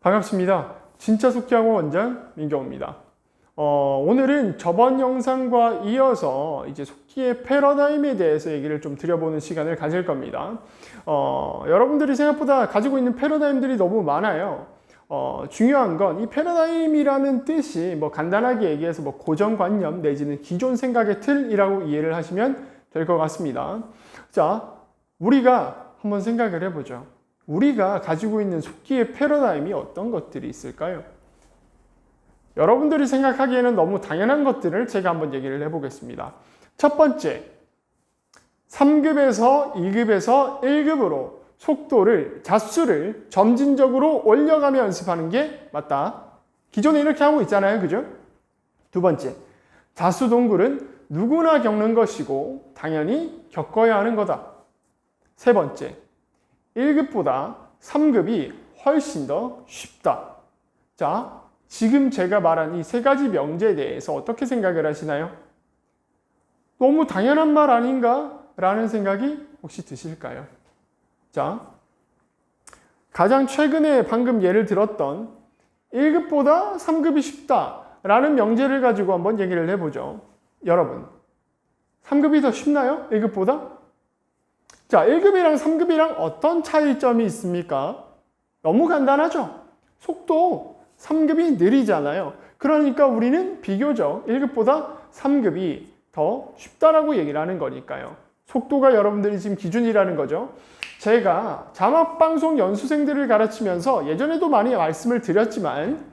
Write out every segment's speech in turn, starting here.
반갑습니다. 진짜 속기학원 원장 민경호입니다. 오늘은 저번 영상과 이어서 이제 속기의 패러다임에 대해서 얘기를 좀 드려보는 시간을 가질 겁니다. 여러분들이 생각보다 가지고 있는 패러다임들이 너무 많아요. 중요한 건 이 패러다임이라는 뜻이 간단하게 얘기해서 고정관념 내지는 기존 생각의 틀이라고 이해를 하시면 될 것 같습니다. 자, 우리가 한번 생각을 해보죠. 우리가 가지고 있는 속기의 패러다임이 어떤 것들이 있을까요? 여러분들이 생각하기에는 너무 당연한 것들을 제가 한번 얘기를 해보겠습니다. 첫 번째, 3급에서 2급에서 1급으로 속도를, 자수를 점진적으로 올려가며 연습하는 게 맞다. 기존에 이렇게 하고 있잖아요. 그죠? 두 번째, 자수 동굴은 누구나 겪는 것이고 당연히 겪어야 하는 거다. 세 번째, 1급보다 3급이 훨씬 더 쉽다. 자, 지금 제가 말한 이 세 가지 명제에 대해서 어떻게 생각을 하시나요? 너무 당연한 말 아닌가? 라는 생각이 혹시 드실까요? 자, 가장 최근에 방금 예를 들었던 1급보다 3급이 쉽다 라는 명제를 가지고 한번 얘기를 해보죠. 여러분, 3급이 더 쉽나요? 1급보다? 자, 1급이랑 3급이랑 어떤 차이점이 있습니까? 너무 간단하죠? 속도 3급이 느리잖아요. 그러니까 우리는 비교적 1급보다 3급이 더 쉽다라고 얘기를 하는 거니까요. 속도가 여러분들이 지금 기준이라는 거죠. 제가 자막방송 연수생들을 가르치면서 예전에도 많이 말씀을 드렸지만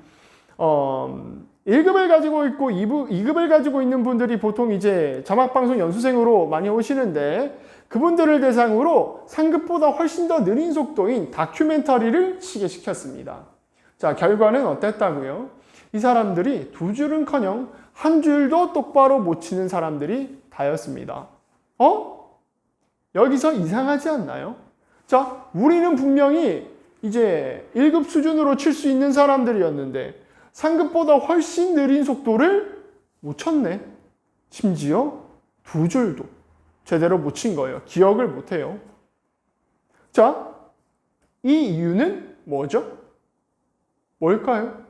1급을 가지고 있고 2급을 가지고 있는 분들이 보통 이제 자막방송 연수생으로 많이 오시는데 그분들을 대상으로 3급보다 훨씬 더 느린 속도인 다큐멘터리를 치게 시켰습니다. 자, 결과는 어땠다고요? 이 사람들이 두 줄은커녕 한 줄도 똑바로 못 치는 사람들이 다였습니다. 여기서 이상하지 않나요? 자, 우리는 분명히 이제 1급 수준으로 칠 수 있는 사람들이었는데 3급보다 훨씬 느린 속도를 못 쳤네. 심지어 두 줄도 제대로 못 친 거예요. 기억을 못 해요. 자, 이 이유는 뭐죠? 뭘까요?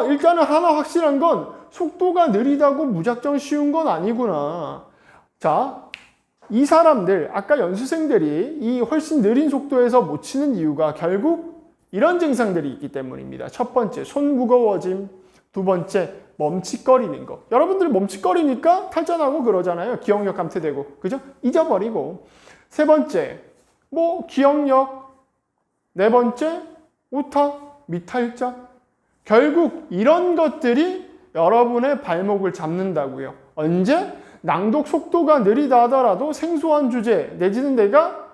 일단은 하나 확실한 건 속도가 느리다고 무작정 쉬운 건 아니구나. 자, 이 사람들, 아까 연수생들이 이 훨씬 느린 속도에서 못 치는 이유가 결국 이런 증상들이 있기 때문입니다. 첫 번째, 손 무거워짐. 두 번째, 멈칫거리는 거. 여러분들 멈칫거리니까 탈전하고 그러잖아요. 기억력 감퇴되고. 그죠? 잊어버리고. 세 번째, 기억력. 네 번째, 오타, 미탈자. 결국 이런 것들이 여러분의 발목을 잡는다고요. 언제? 낭독 속도가 느리다 하더라도 생소한 주제 내지는 내가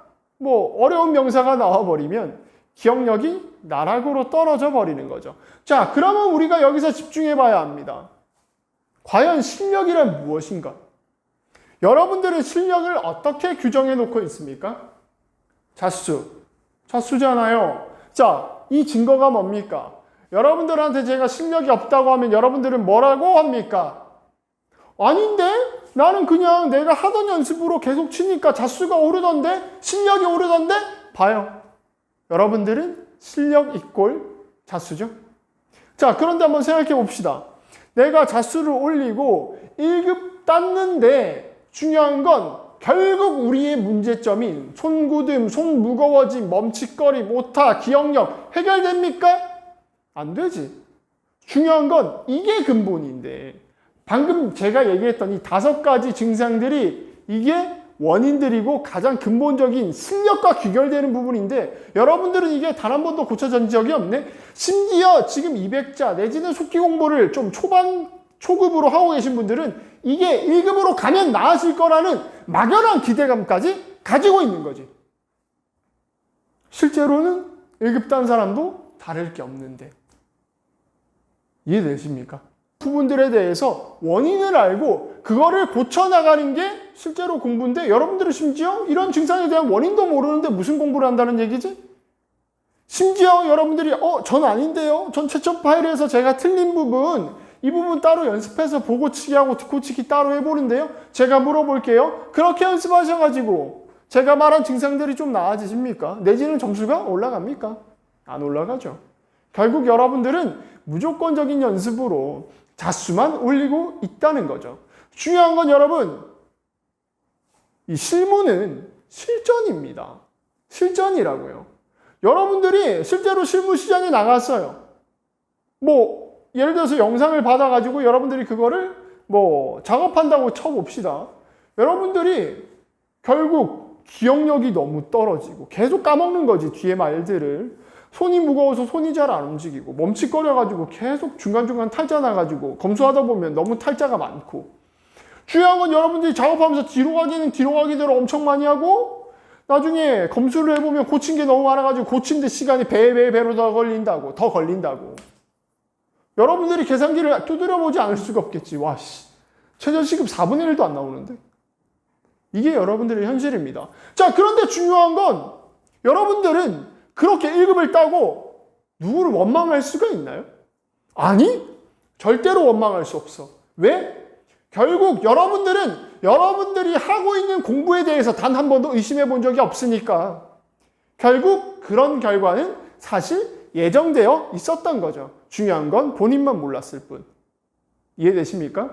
어려운 명사가 나와버리면 기억력이 나락으로 떨어져 버리는 거죠. 자, 그러면 우리가 여기서 집중해 봐야 합니다. 과연 실력이란 무엇인가? 여러분들은 실력을 어떻게 규정해 놓고 있습니까? 자수잖아요. 자, 이 증거가 뭡니까? 여러분들한테 제가 실력이 없다고 하면 여러분들은 뭐라고 합니까? 아닌데? 나는 그냥 내가 하던 연습으로 계속 치니까 자수가 오르던데? 실력이 오르던데? 봐요. 여러분들은 실력 이꼴 자수죠? 자, 그런데 한번 생각해 봅시다. 내가 자수를 올리고 1급 땄는데 중요한 건 결국 우리의 문제점인 손구듬, 손 무거워짐, 멈칫거림, 오타, 기억력 해결됩니까? 안 되지. 중요한 건 이게 근본인데 방금 제가 얘기했던 이 5가지 증상들이 이게 원인들이고 가장 근본적인 실력과 귀결되는 부분인데 여러분들은 이게 단 한 번도 고쳐진 적이 없네. 심지어 지금 200자 내지는 속기 공부를 좀 초급으로 하고 계신 분들은 이게 1급으로 가면 나아질 거라는 막연한 기대감까지 가지고 있는 거지. 실제로는 1급 딴 사람도 다를 게 없는데. 이해되십니까? 부분들에 대해서 원인을 알고 그거를 고쳐나가는 게 실제로 공부인데 여러분들은 심지어 이런 증상에 대한 원인도 모르는데 무슨 공부를 한다는 얘기지? 심지어 여러분들이 전 아닌데요? 전 최첨 파일에서 제가 틀린 부분 이 부분 따로 연습해서 보고치기 하고 듣고치기 따로 해보는데요? 제가 물어볼게요. 그렇게 연습하셔가지고 제가 말한 증상들이 좀 나아지십니까? 내지는 점수가 올라갑니까? 안 올라가죠. 결국 여러분들은 무조건적인 연습으로 자수만 올리고 있다는 거죠. 중요한 건 여러분, 이 실무는 실전입니다. 실전이라고요. 여러분들이 실제로 실무 시장에 나갔어요. 뭐 예를 들어서 영상을 받아가지고 여러분들이 그거를 뭐 작업한다고 쳐봅시다. 여러분들이 결국 기억력이 너무 떨어지고 계속 까먹는 거지, 뒤에 말들을. 손이 무거워서 손이 잘 안 움직이고 멈칫거려가지고 계속 중간중간 탈자 나가지고 검수하다 보면 너무 탈자가 많고. 중요한 건 여러분들이 작업하면서 뒤로 가기는 뒤로 가기대로 엄청 많이 하고 나중에 검수를 해보면 고친 게 너무 많아가지고 고친데 시간이 배로 더 걸린다고. 여러분들이 계산기를 두드려보지 않을 수가 없겠지. 와, 씨. 최저시급 4분의 1도 안 나오는데. 이게 여러분들의 현실입니다. 자, 그런데 중요한 건 여러분들은 그렇게 1급을 따고 누구를 원망할 수가 있나요? 아니, 절대로 원망할 수 없어. 왜? 결국 여러분들이 하고 있는 공부에 대해서 단 한 번도 의심해 본 적이 없으니까 결국 그런 결과는 사실 예정되어 있었던 거죠. 중요한 건 본인만 몰랐을 뿐. 이해되십니까?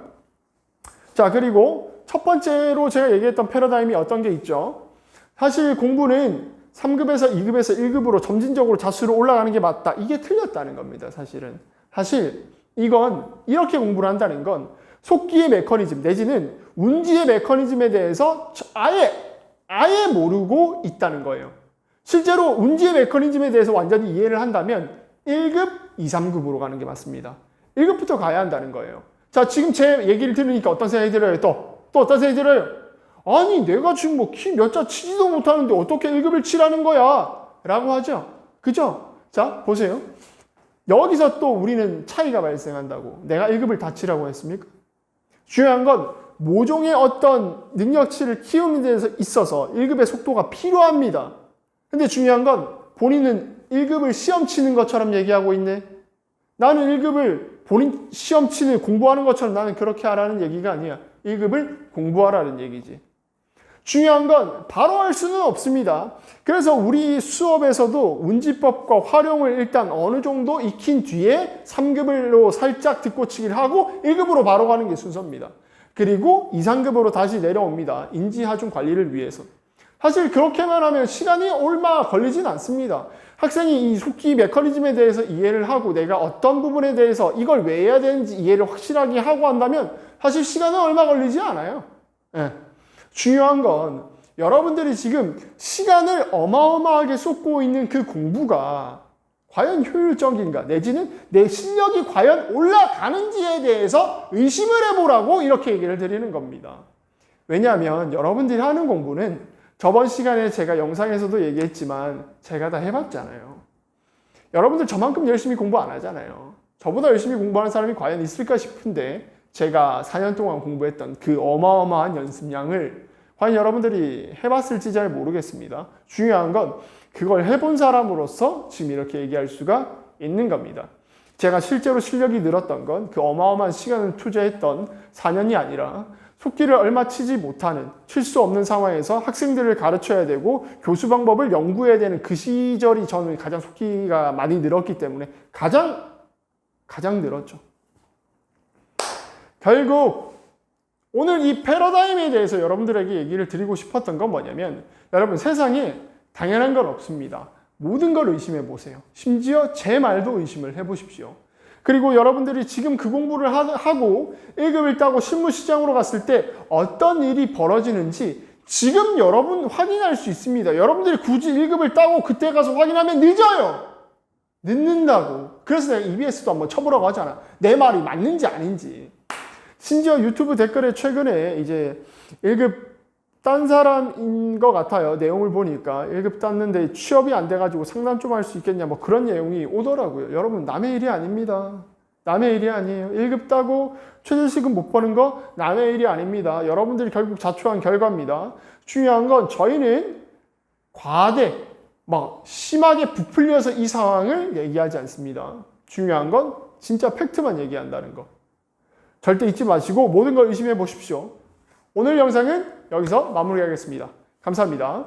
자, 그리고 첫 번째로 제가 얘기했던 패러다임이 어떤 게 있죠? 사실 공부는 3급에서 2급에서 1급으로 점진적으로 자수로 올라가는 게 맞다. 이게 틀렸다는 겁니다, 사실은. 사실 이건 이렇게 공부를 한다는 건 속기의 메커니즘 내지는 운지의 메커니즘에 대해서 아예 모르고 있다는 거예요. 실제로 운지의 메커니즘에 대해서 완전히 이해를 한다면 1급, 2, 3급으로 가는 게 맞습니다. 1급부터 가야 한다는 거예요. 자, 지금 제 얘기를 들으니까 어떤 생각이 들어요? 또 어떤 생각이 들어요? 아니, 내가 지금 뭐 키 몇 자 치지도 못하는데 어떻게 1급을 치라는 거야? 라고 하죠. 그죠? 자, 보세요. 여기서 또 우리는 차이가 발생한다고. 내가 1급을 다 치라고 했습니까? 중요한 건 모종의 어떤 능력치를 키우는 데 있어서 1급의 속도가 필요합니다. 근데 중요한 건 본인은 1급을 시험 치는 것처럼 얘기하고 있네. 나는 1급을 본인 시험 치는 공부하는 것처럼 나는 그렇게 하라는 얘기가 아니야. 1급을 공부하라는 얘기지. 중요한 건 바로 할 수는 없습니다. 그래서 우리 수업에서도 운지법과 활용을 일단 어느 정도 익힌 뒤에 3급으로 살짝 뒷꽂히기를 하고 1급으로 바로 가는 게 순서입니다. 그리고 2, 3급으로 다시 내려옵니다. 인지하중 관리를 위해서. 사실 그렇게만 하면 시간이 얼마 걸리진 않습니다. 학생이 이 속기 메커니즘에 대해서 이해를 하고 내가 어떤 부분에 대해서 이걸 왜 해야 되는지 이해를 확실하게 하고 한다면 사실 시간은 얼마 걸리지 않아요. 네. 중요한 건 여러분들이 지금 시간을 어마어마하게 쏟고 있는 그 공부가 과연 효율적인가 내지는 내 실력이 과연 올라가는지에 대해서 의심을 해보라고 이렇게 얘기를 드리는 겁니다. 왜냐하면 여러분들이 하는 공부는 저번 시간에 제가 영상에서도 얘기했지만 제가 다 해봤잖아요. 여러분들 저만큼 열심히 공부 안 하잖아요. 저보다 열심히 공부하는 사람이 과연 있을까 싶은데 제가 4년 동안 공부했던 그 어마어마한 연습량을 과연 여러분들이 해봤을지 잘 모르겠습니다. 중요한 건 그걸 해본 사람으로서 지금 이렇게 얘기할 수가 있는 겁니다. 제가 실제로 실력이 늘었던 건 그 어마어마한 시간을 투자했던 4년이 아니라 속기를 얼마 치지 못하는, 칠 수 없는 상황에서 학생들을 가르쳐야 되고 교수 방법을 연구해야 되는 그 시절이 저는 가장 속기가 많이 늘었기 때문에 가장 늘었죠. 결국 오늘 이 패러다임에 대해서 여러분들에게 얘기를 드리고 싶었던 건 뭐냐면 여러분 세상에 당연한 건 없습니다. 모든 걸 의심해 보세요. 심지어 제 말도 의심을 해보십시오. 그리고 여러분들이 지금 그 공부를 하고 1급을 따고 실무시장으로 갔을 때 어떤 일이 벌어지는지 지금 여러분 확인할 수 있습니다. 여러분들이 굳이 1급을 따고 그때 가서 확인하면 늦어요. 늦는다고. 그래서 내가 EBS도 한번 쳐보라고 하잖아. 내 말이 맞는지 아닌지. 심지어 유튜브 댓글에 최근에 이제 1급 딴 사람인 것 같아요. 내용을 보니까 1급 땄는데 취업이 안 돼가지고 상담 좀 할 수 있겠냐 뭐 그런 내용이 오더라고요. 여러분 남의 일이 아닙니다. 남의 일이 아니에요. 1급 따고 최저시급 못 버는 거 남의 일이 아닙니다. 여러분들이 결국 자초한 결과입니다. 중요한 건 저희는 과대 막 심하게 부풀려서 이 상황을 얘기하지 않습니다. 중요한 건 진짜 팩트만 얘기한다는 거. 절대 잊지 마시고 모든 걸 의심해 보십시오. 오늘 영상은 여기서 마무리하겠습니다. 감사합니다.